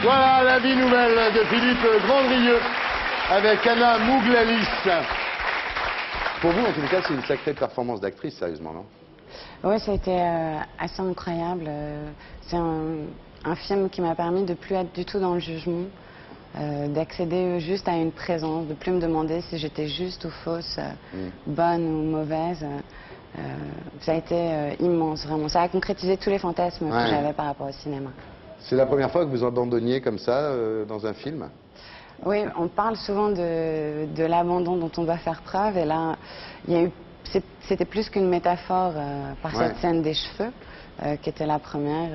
Voilà la vie nouvelle de Philippe Grandrieux avec Anna Mouglalis. Pour vous, en tout cas, c'est une sacrée performance d'actrice, sérieusement, non? Oui, ça a été assez incroyable. C'est un film qui m'a permis de plus être du tout dans le jugement, d'accéder juste à une présence, de plus me demander si j'étais juste ou fausse, bonne ou mauvaise. Ça a été immense, vraiment. Ça a concrétisé tous les fantasmes que j'avais par rapport au cinéma. C'est la première fois que vous abandonniez comme ça dans un film? Oui, on parle souvent de l'abandon dont on doit faire preuve. Et là, il y a eu, c'était plus qu'une métaphore par cette scène des cheveux, qui était la première.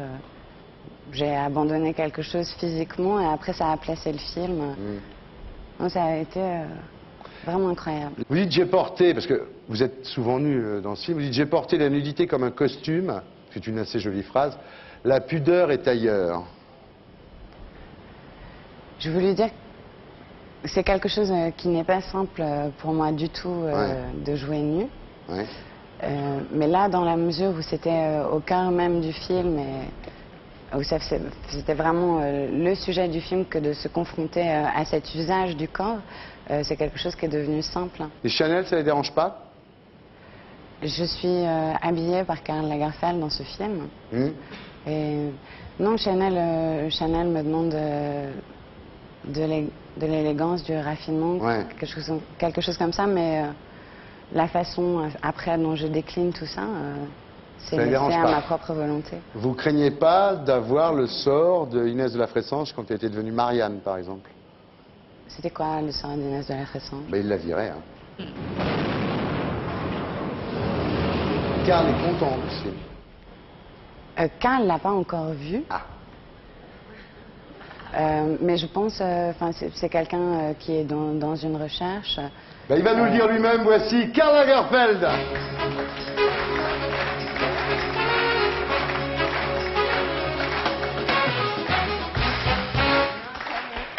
J'ai abandonné quelque chose physiquement et après ça a placé le film. Donc ça a été vraiment incroyable. Vous dites j'ai porté, parce que vous êtes souvent nu dans ce film, vous dites j'ai porté la nudité comme un costume, c'est une assez jolie phrase, la pudeur est ailleurs. Je voulais dire que c'est quelque chose qui n'est pas simple pour moi du tout de jouer nu. Mais là, dans la mesure où c'était au cœur même du film et où c'était vraiment le sujet du film que de se confronter à cet usage du corps, c'est quelque chose qui est devenu simple. Et Chanel, ça les dérange pas? Je suis habillée par Karl Lagerfeld dans ce film. Et non, Chanel me demande de l'élégance, du raffinement, quelque chose comme ça, mais la façon après dont je décline tout ça, c'est laissé à ma propre volonté. Vous craignez pas d'avoir le sort de Inès de la Fressange quand elle était devenue Marianne, par exemple? C'était quoi le sort d'Inès de la Fressange? Ben, il la virait. Hein. Karl est content de ce film. Karl ne l'a pas encore vu. Mais je pense, c'est quelqu'un qui est dans une recherche. Ben, il va nous le dire lui-même, voici Karl Lagerfeld.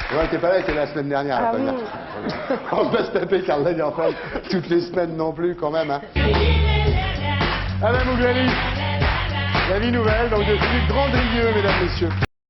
Ouais, t'es pas là, t'es la semaine dernière. On va se taper Karl Lagerfeld toutes les semaines non plus, quand même. Hein. Anna Mouglalis, la vie nouvelle, donc de Philippe Grandrieux, mesdames, messieurs.